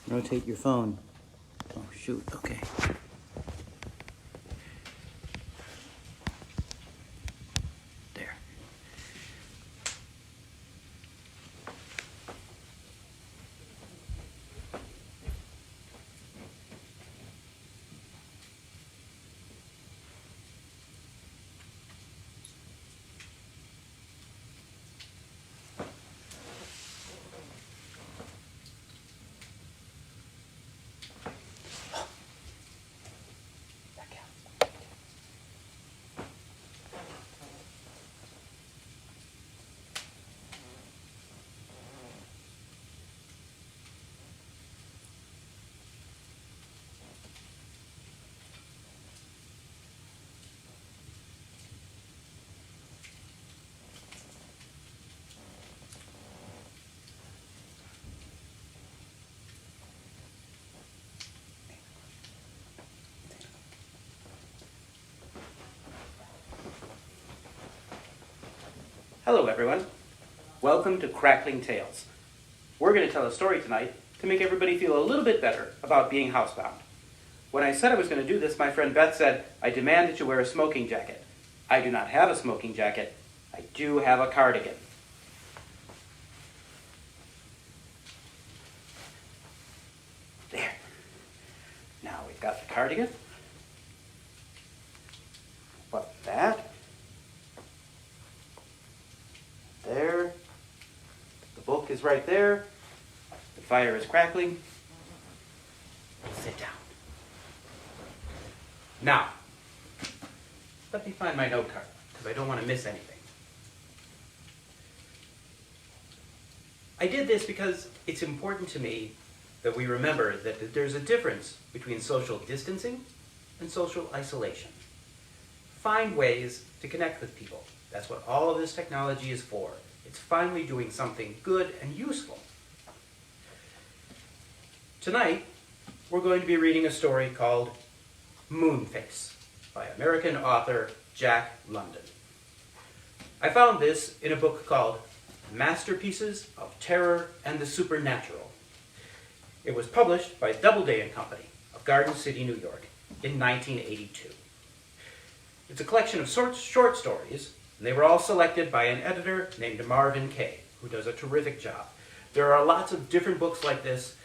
Rotate your phone. Oh, shoot. Okay. There. Hello everyone, welcome to Crackling Tales. We're going to tell a story tonight to make everybody feel a little bit better about being housebound. When I said I was going to do this, my friend Beth said, I demand that you wear a smoking jacket. I do not have a smoking jacket. I do have a cardigan. There. Now we've got the cardigan. Put that. There. The book is right there. The fire is crackling. Sit down. Now, let me find my note card, because I don't want to miss anything. I did this because it's important to me that we remember that there's a difference between social distancing and social isolation. Find ways to connect with people. That's what all of this technology is for. It's finally doing something good and useful. Tonight, we're going to be reading a story called Moonface by American author Jack London. I found this in a book called Masterpieces of Terror and the Supernatural. It was published by Doubleday and Company of Garden City, New York in 1982. It's a collection of short stories, and they were all selected by an editor named Marvin Kay, who does a terrific job. There are lots of different books like this,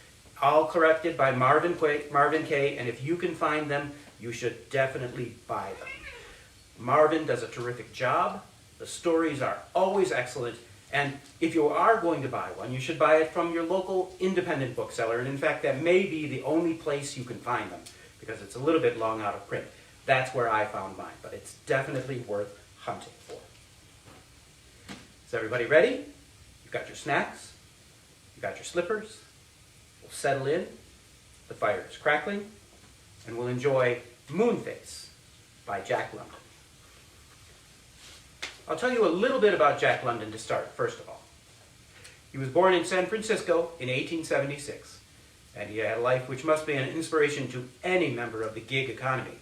all corrected by Marvin Kay, and if you can find them, you should definitely buy them. Marvin does a terrific job. The stories are always excellent, and if you are going to buy one, you should buy it from your local independent bookseller, and in fact, that may be the only place you can find them, because it's a little bit long out of print. That's where I found mine, but it's definitely worth hunting for. Is everybody ready? You've got your snacks, you've got your slippers. We'll settle in, the fire is crackling, and we'll enjoy Moonface by Jack London. I'll tell you a little bit about Jack London to start, first of all. He was born in San Francisco in 1876, and he had a life which must be an inspiration to any member of the gig economy,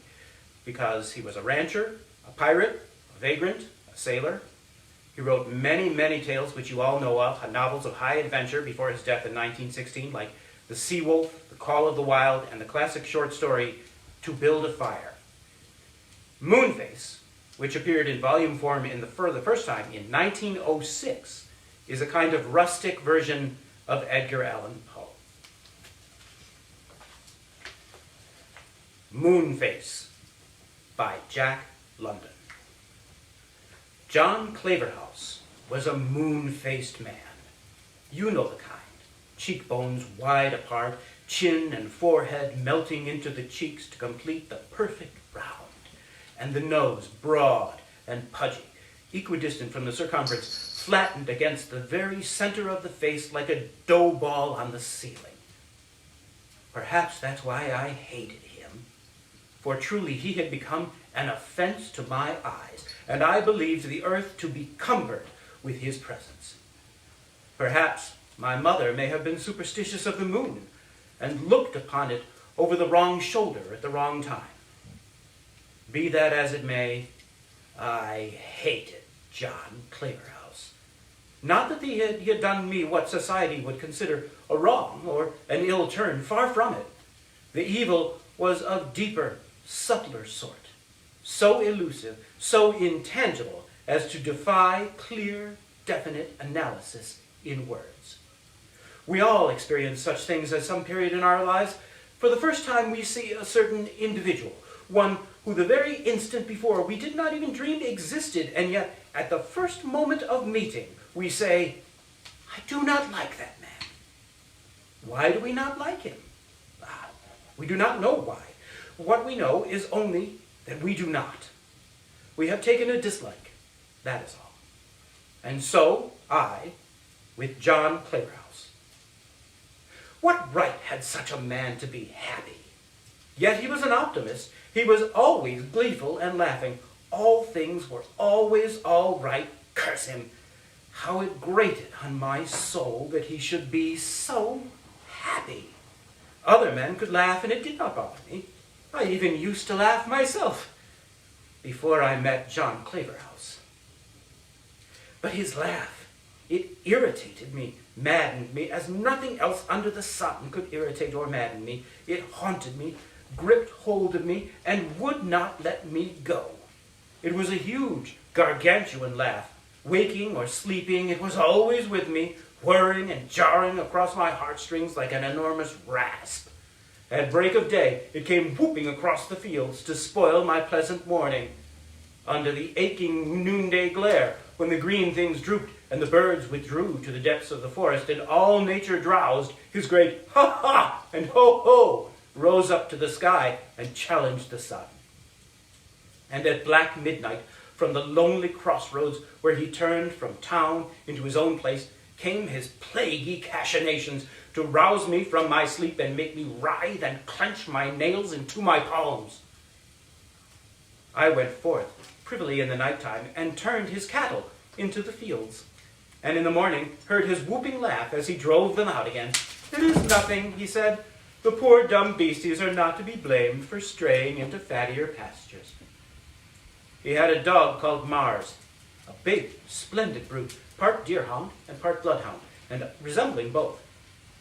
because he was a rancher, a pirate, a vagrant, a sailor. He wrote many, many tales which you all know of, novels of high adventure before his death in 1916, like The Sea Wolf, The Call of the Wild, and the classic short story, To Build a Fire. Moonface, which appeared in volume form for the first time in 1906, is a kind of rustic version of Edgar Allan Poe. Moonface by Jack London. John Claverhouse was a moon-faced man. You know the kind. Cheekbones wide apart, chin and forehead melting into the cheeks to complete the perfect round, and the nose broad and pudgy, equidistant from the circumference, flattened against the very center of the face like a dough ball on the ceiling. Perhaps that's why I hated him, for truly he had become an offense to my eyes, and I believed the earth to be cumbered with his presence. Perhaps my mother may have been superstitious of the moon, and looked upon it over the wrong shoulder at the wrong time. Be that as it may, I hated John Claverhouse. Not that he had done me what society would consider a wrong or an ill turn. Far from it. The evil was of deeper, subtler sort, so elusive, so intangible as to defy clear, definite analysis in words. We all experience such things at some period in our lives. For the first time we see a certain individual, one who the very instant before we did not even dream existed, and yet at the first moment of meeting we say, I do not like that man. Why do we not like him? We do not know why. What we know is only that we do not. We have taken a dislike, that is all. And so I, with John Claverhouse. What right had such a man to be happy? Yet he was an optimist. He was always gleeful and laughing. All things were always all right. Curse him! How it grated on my soul that he should be so happy. Other men could laugh, and it did not bother me. I even used to laugh myself before I met John Claverhouse. But his laugh, it irritated me, maddened me, as nothing else under the sun could irritate or madden me. It haunted me, gripped hold of me, and would not let me go. It was a huge, gargantuan laugh. Waking or sleeping, it was always with me, whirring and jarring across my heartstrings like an enormous rasp. At break of day, it came whooping across the fields to spoil my pleasant morning. Under the aching noonday glare, when the green things drooped and the birds withdrew to the depths of the forest and all nature drowsed, his great ha-ha and ho-ho rose up to the sky and challenged the sun. And at black midnight, from the lonely crossroads where he turned from town into his own place, came his plaguey cachinations to rouse me from my sleep and make me writhe and clench my nails into my palms. I went forth privily in the night-time and turned his cattle into the fields, and in the morning heard his whooping laugh as he drove them out again. It is nothing, he said. The poor dumb beasties are not to be blamed for straying into fattier pastures. He had a dog called Mars, a big, splendid brute, part deerhound and part bloodhound, and resembling both.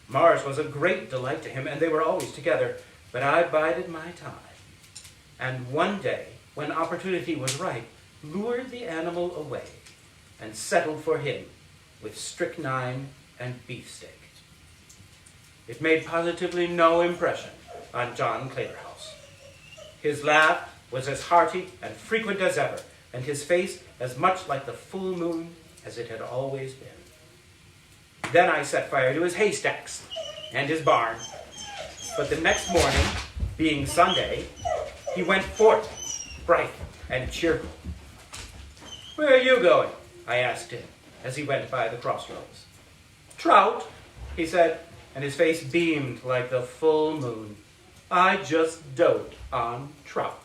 Mars was a great delight to him, and they were always together, but I bided my time. And one day, when opportunity was ripe, lured the animal away, and settled for him with strychnine and beefsteak. It made positively no impression on John Claverhouse. His laugh was as hearty and frequent as ever, and his face as much like the full moon as it had always been. Then I set fire to his haystacks and his barn. But the next morning, being Sunday, he went forth, bright and cheerful. Where are you going? I asked him as he went by the crossroads. Trout, he said, and his face beamed like the full moon. I just dote on trout.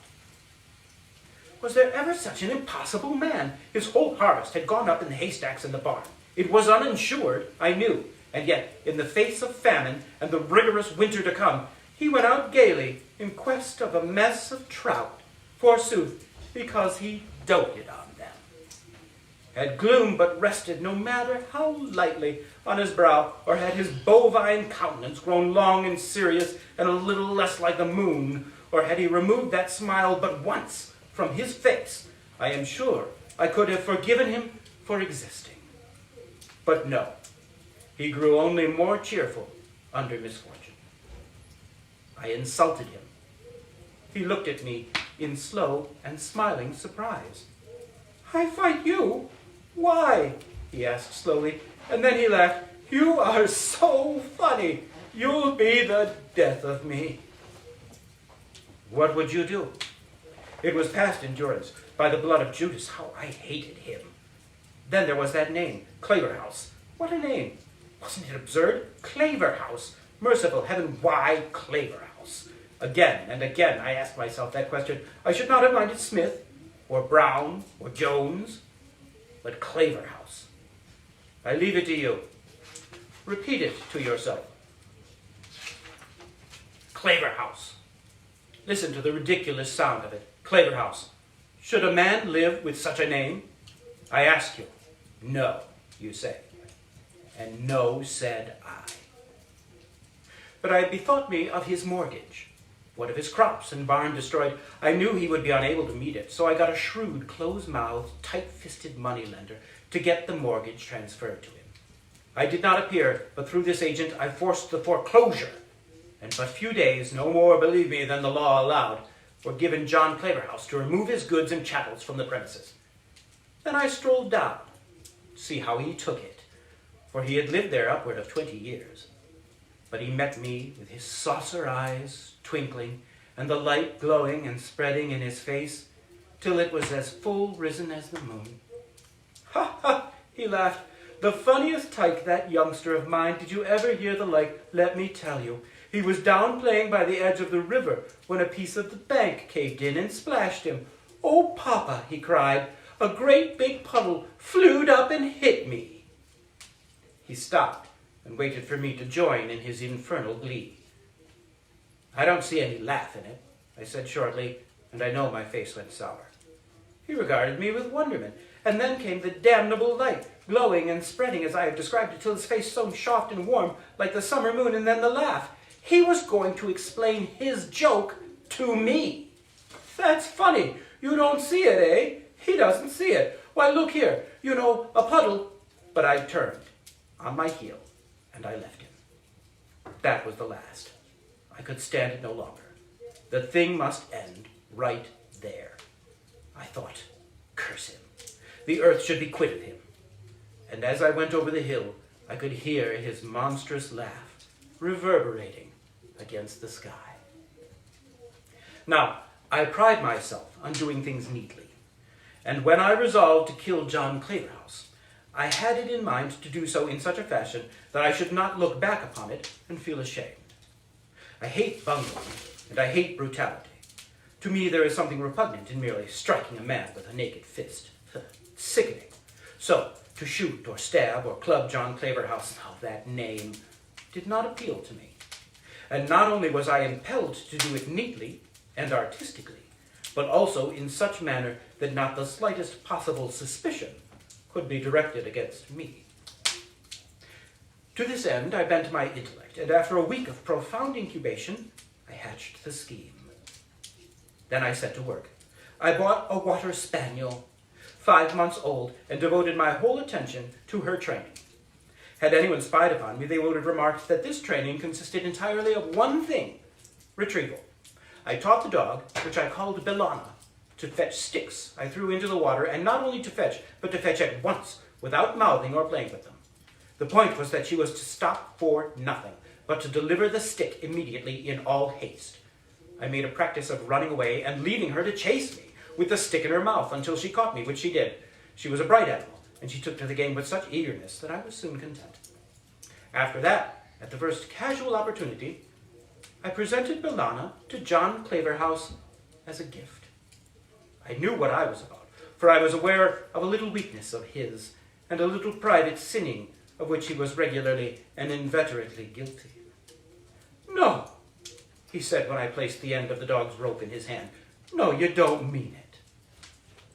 Was there ever such an impossible man? His whole harvest had gone up in the haystacks in the barn. It was uninsured, I knew, and yet, in the face of famine and the rigorous winter to come, he went out gaily in quest of a mess of trout, forsooth, because he doted on them. Had gloom but rested, no matter how lightly, on his brow, or had his bovine countenance grown long and serious and a little less like the moon, or had he removed that smile but once from his face, I am sure I could have forgiven him for existing. But no, he grew only more cheerful under misfortune. I insulted him. He looked at me in slow and smiling surprise. I fight you? Why? He asked slowly, and then he laughed. You are so funny. You'll be the death of me. What would you do? It was past endurance. By the blood of Judas, how I hated him. Then there was that name, Claverhouse. What a name! Wasn't it absurd? Claverhouse. Merciful heaven, why Claverhouse? Again and again I asked myself that question. I should not have minded Smith, or Brown, or Jones, but Claverhouse. I leave it to you. Repeat it to yourself. Claverhouse. Listen to the ridiculous sound of it. Claverhouse. Should a man live with such a name? I ask you. No, you say. and no said I. But I bethought me of his mortgage. What of his crops and barn destroyed? I knew he would be unable to meet it, so I got a shrewd, close-mouthed, tight-fisted moneylender to get the mortgage transferred to him. I did not appear, but through this agent I forced the foreclosure, and but few days, no more, believe me, than the law allowed, were given John Claverhouse to remove his goods and chattels from the premises. Then I strolled down, to see how he took it, for he had lived there upward of 20 years. But he met me with his saucer eyes twinkling, and the light glowing and spreading in his face, till it was as full risen as the moon. Ha, ha, he laughed. The funniest tyke, that youngster of mine. Did you ever hear the like? Let me tell you. He was down playing by the edge of the river when a piece of the bank caved in and splashed him. Oh, Papa, he cried, a great big puddle flewed up and hit me. He stopped and waited for me to join in his infernal glee. I don't see any laugh in it, I said shortly, and I know my face went sour. He regarded me with wonderment, and then came the damnable light, glowing and spreading as I have described it, till his face shone soft and warm like the summer moon, and then the laugh. He was going to explain his joke to me. That's funny. You don't see it, eh? He doesn't see it. Why, look here. You know, a puddle. But I turned on my heel, and I left him. That was the last. I could stand it no longer. The thing must end right there. I thought, curse him. The earth should be quit of him. And as I went over the hill, I could hear his monstrous laugh reverberating against the sky. Now, I pride myself on doing things neatly, and when I resolved to kill John Claverhouse, I had it in mind to do so in such a fashion that I should not look back upon it and feel ashamed. I hate bungling, and I hate brutality. To me, there is something repugnant in merely striking a man with a naked fist. Sickening. So, to shoot or stab or club John Claverhouse, now that name, did not appeal to me. And not only was I impelled to do it neatly and artistically, but also in such manner that not the slightest possible suspicion could be directed against me. To this end, I bent my intellect, and after a week of profound incubation, I hatched the scheme. Then I set to work. I bought a water spaniel, 5 months old, and devoted my whole attention to her training. Had anyone spied upon me, they would have remarked that this training consisted entirely of one thing, retrieval. I taught the dog, which I called Bellana, to fetch sticks I threw into the water, and not only to fetch, but to fetch at once, without mouthing or playing with them. The point was that she was to stop for nothing, but to deliver the stick immediately in all haste. I made a practice of running away and leaving her to chase me, with the stick in her mouth, until she caught me, which she did. She was a bright animal, and she took to the game with such eagerness that I was soon content. After that, at the first casual opportunity, I presented Bellana to John Claverhouse as a gift. I knew what I was about, for I was aware of a little weakness of his, and a little private sinning of which he was regularly and inveterately guilty. "No," he said when I placed the end of the dog's rope in his hand. "No, you don't mean it."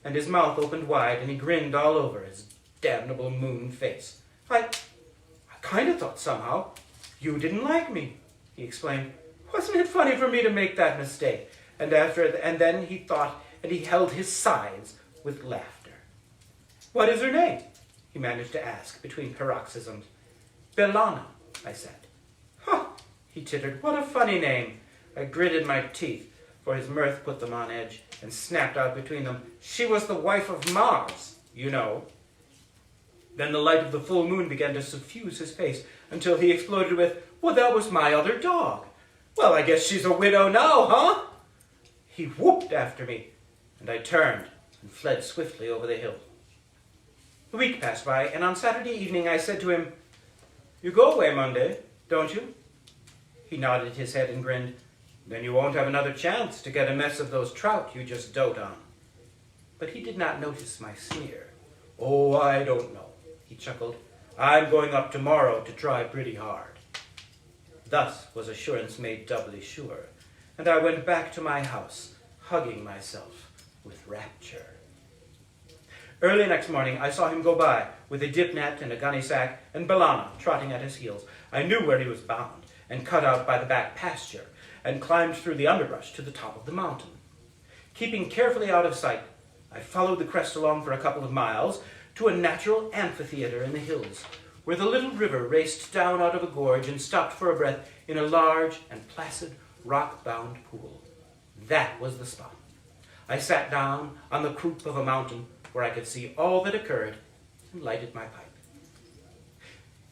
And his mouth opened wide, and he grinned all over his damnable moon face. I kind of thought somehow you didn't like me," he explained. "Wasn't it funny for me to make that mistake?" And then he thought, and he held his sides with laughter. "What is her name?" he managed to ask between paroxysms. "Bellana," I said. "Huh," he tittered. "What a funny name." I gritted my teeth, for his mirth put them on edge, and snapped out between them, "She was the wife of Mars, you know." Then the light of the full moon began to suffuse his face, until he exploded with, "Well, that was my other dog. Well, I guess she's a widow now, huh?" He whooped after me, and I turned and fled swiftly over the hill. A week passed by, and on Saturday evening I said to him, "You go away Monday, don't you?" He nodded his head and grinned. "Then you won't have another chance to get a mess of those trout you just dote on." But he did not notice my sneer. "Oh, I don't know," he chuckled. "I'm going up tomorrow to try pretty hard." Thus was assurance made doubly sure, and I went back to my house, hugging myself with rapture. Early next morning, I saw him go by with a dip net and a gunny sack and Bellana trotting at his heels. I knew where he was bound and cut out by the back pasture and climbed through the underbrush to the top of the mountain. Keeping carefully out of sight, I followed the crest along for a couple of miles to a natural amphitheater in the hills, where the little river raced down out of a gorge and stopped for a breath in a large and placid rock-bound pool. That was the spot. I sat down on the croup of a mountain where I could see all that occurred and lighted my pipe.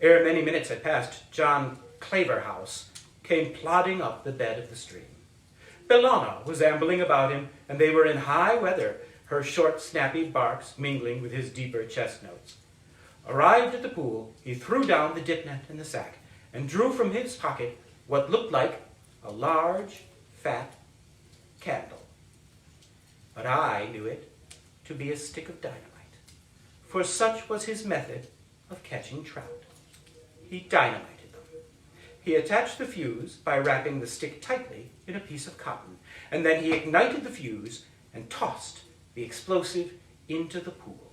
Ere many minutes had passed, John Claverhouse came plodding up the bed of the stream. Bellana was ambling about him, and they were in high weather, her short, snappy barks mingling with his deeper chest notes. Arrived at the pool, he threw down the dip net and the sack, and drew from his pocket what looked like a large, fat candle. But I knew it to be a stick of dynamite, for such was his method of catching trout. He dynamited them. He attached the fuse by wrapping the stick tightly in a piece of cotton, and then he ignited the fuse and tossed the explosive into the pool.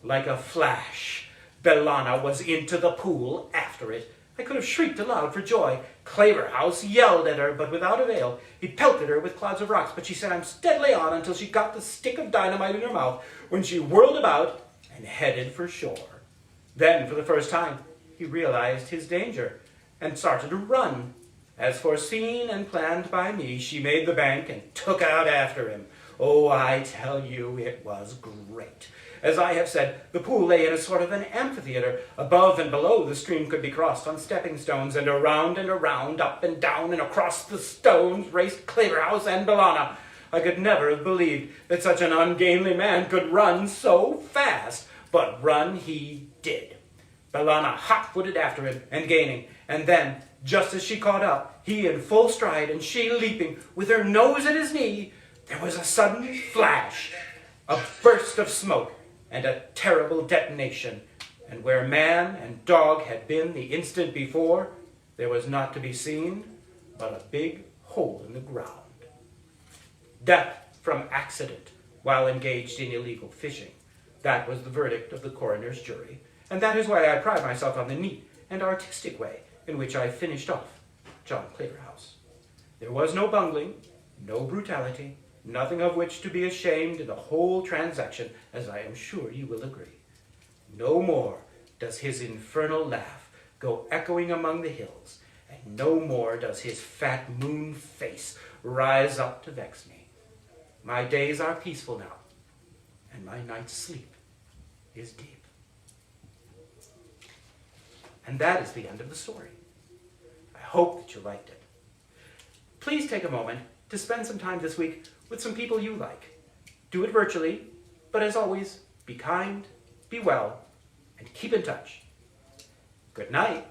Like a flash, Bellana was into the pool after it. I could have shrieked aloud for joy. Claverhouse yelled at her, but without avail. He pelted her with clods of rocks, but she sat steadily on until she got the stick of dynamite in her mouth, when she whirled about and headed for shore. Then, for the first time, he realized his danger and started to run. As foreseen and planned by me, she made the bank and took out after him. Oh, I tell you, it was great. As I have said, the pool lay in a sort of an amphitheater. Above and below, the stream could be crossed on stepping stones, and around, up and down, and across the stones raced Claverhouse and Bellana. I could never have believed that such an ungainly man could run so fast, but run he did. Bellana hot-footed after him and gaining, and then, just as she caught up, he in full stride and she leaping, with her nose at his knee, there was a sudden flash, a burst of smoke, and a terrible detonation, and where man and dog had been the instant before, there was not to be seen but a big hole in the ground. Death from accident while engaged in illegal fishing. That was the verdict of the coroner's jury, and that is why I pride myself on the neat and artistic way in which I finished off John Claverhouse. There was no bungling, no brutality, nothing of which to be ashamed in the whole transaction, as I am sure you will agree. No more does his infernal laugh go echoing among the hills, and no more does his fat moon face rise up to vex me. My days are peaceful now, and my night's sleep is deep. And that is the end of the story. I hope that you liked it. Please take a moment to spend some time this week with some people you like. Do it virtually, but as always, be kind, be well, and keep in touch. Good night.